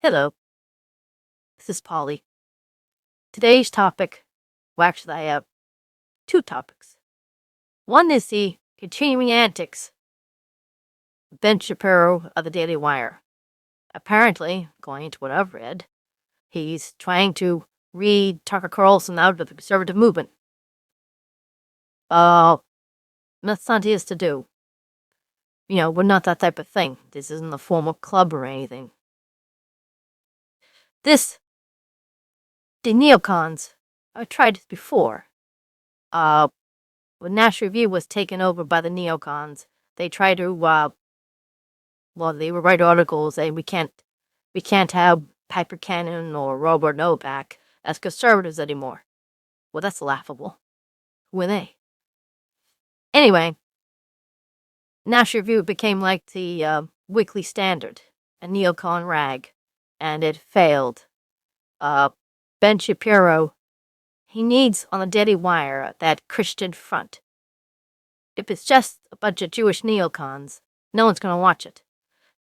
Hello, this is Polly. Today's topic, well, actually, I have two topics. One is the continuing antics of Ben Shapiro of the Daily Wire. Apparently, according to what I've read, he's trying to read Tucker Carlson out of the conservative movement. That's not his to do. We're not that type of thing. This isn't a formal club or anything. The neocons, I've tried this before. When National Review was taken over by the neocons, they tried to, they would write articles saying we can't have Piper Cannon or Robert Novak as conservatives anymore. Well, that's laughable. Who are they? Anyway, National Review became like the Weekly Standard, a neocon rag, and it failed. Ben Shapiro, he needs on the Daily Wire that Christian front. If it's just a bunch of Jewish neocons, no one's going to watch it.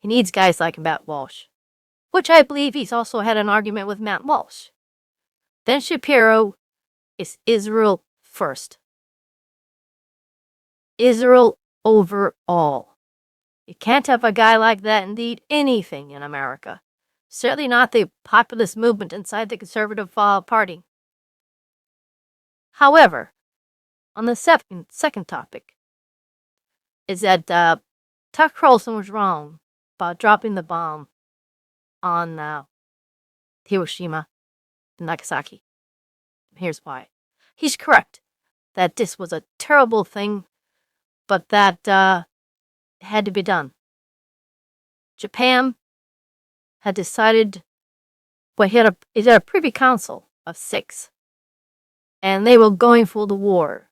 He needs guys like Matt Walsh, which I believe he's also had an argument with Matt Walsh. Ben Shapiro is Israel first. Israel over all. You can't have a guy like that lead anything in America. Certainly not the populist movement inside the Conservative Party. However, on the second topic, is that Tucker Carlson was wrong about dropping the bomb on Hiroshima and Nagasaki. Here's why. He's correct that this was a terrible thing, but that had to be done. Japan had decided, it had a privy council of 6, and they were going for the war.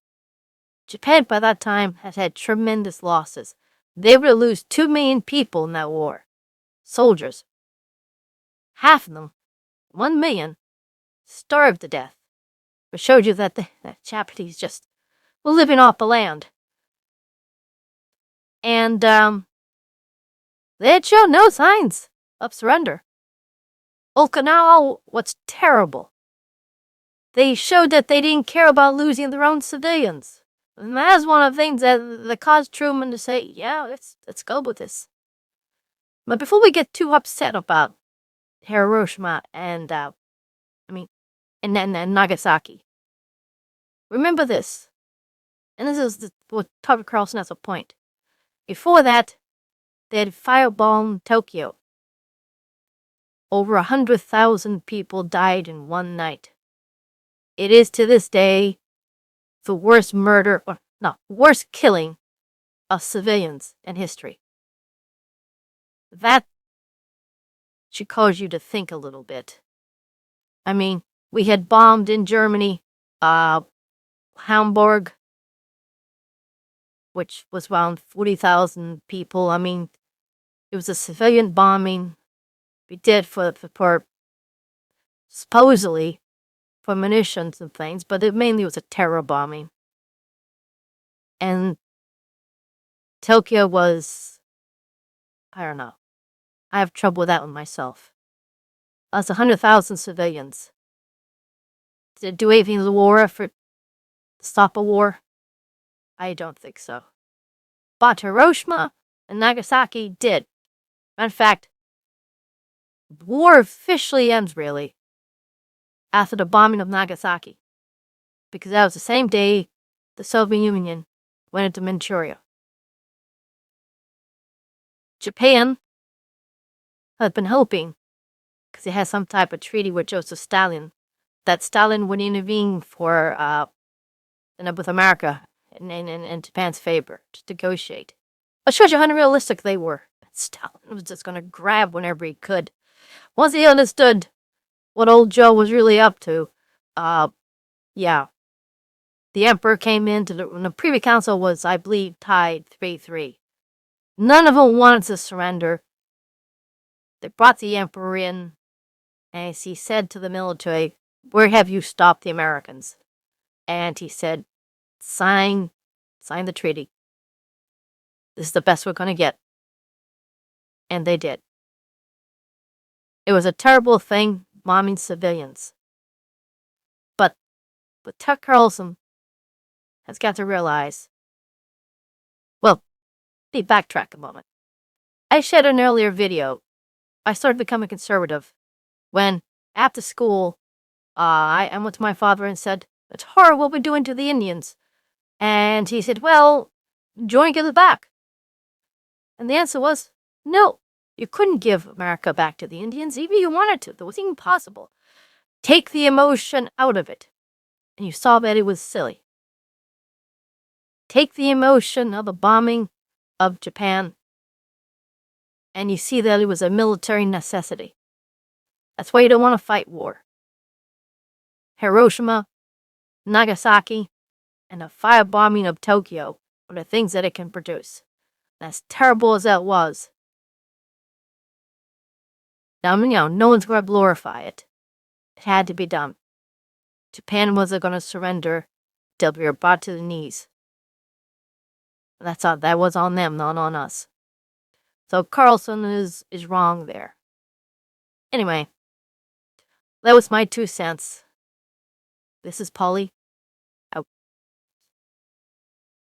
Japan, by that time, had tremendous losses. They were to lose 2 million people in that war. Soldiers. Half of them, 1 million, starved to death. It showed you that the Japanese just were living off the land. And they had shown no signs of surrender. Okinawa was terrible. They showed that they didn't care about losing their own civilians. And that's one of the things that caused Truman to say, yeah, let's go with this. But before we get too upset about Hiroshima and Nagasaki, remember this. And this is what Tucker Carlson has a point. Before that, they had firebombed Tokyo. Over 100,000 people died in one night. It is to this day the worst worst killing of civilians in history. That should cause you to think a little bit. I mean, we had bombed in Germany, Hamburg, which was around 40,000 people. I mean, it was a civilian bombing. We did for supposedly for munitions and things, but it mainly was a terror bombing. And Tokyo was, I don't know. I have trouble with that one myself. That's 100,000 civilians. Did it do anything to the war effort to stop a war? I don't think so. But Hiroshima and Nagasaki did. In fact, the war officially ends, really, after the bombing of Nagasaki, because that was the same day the Soviet Union went into Manchuria. Japan had been hoping, because it had some type of treaty with Joseph Stalin, that Stalin would intervene with America in Japan's favor to negotiate. It shows you how unrealistic they were. Stalin was just going to grab whenever he could. Once he understood what old Joe was really up to, the emperor came into the Privy Council was, I believe, tied 3-3. None of them wanted to surrender. They brought the emperor in, and he said to the military, "Where have you stopped the Americans?" And he said, sign the treaty. This is the best we're going to get. And they did. It was a terrible thing, bombing civilians. But Tucker Carlson has got to realize. Well, let me backtrack a moment. I shared an earlier video. I started becoming conservative when, after school, I went to my father and said, "It's horrible what we're doing to the Indians." And he said, "Well, join give it back." And the answer was, no, you couldn't give America back to the Indians, even if you wanted to. That was impossible. Take the emotion out of it. And you saw that it was silly. Take the emotion of the bombing of Japan, and you see that it was a military necessity. That's why you don't want to fight war. Hiroshima, Nagasaki, and the firebombing of Tokyo are the things that it can produce. And as terrible as that was, now, no one's going to glorify it. It had to be done. Japan wasn't going to surrender. They'll be brought to the knees. That's all. That was on them, not on us. So Carlson is wrong there. Anyway, that was my 2 cents. This is Polly.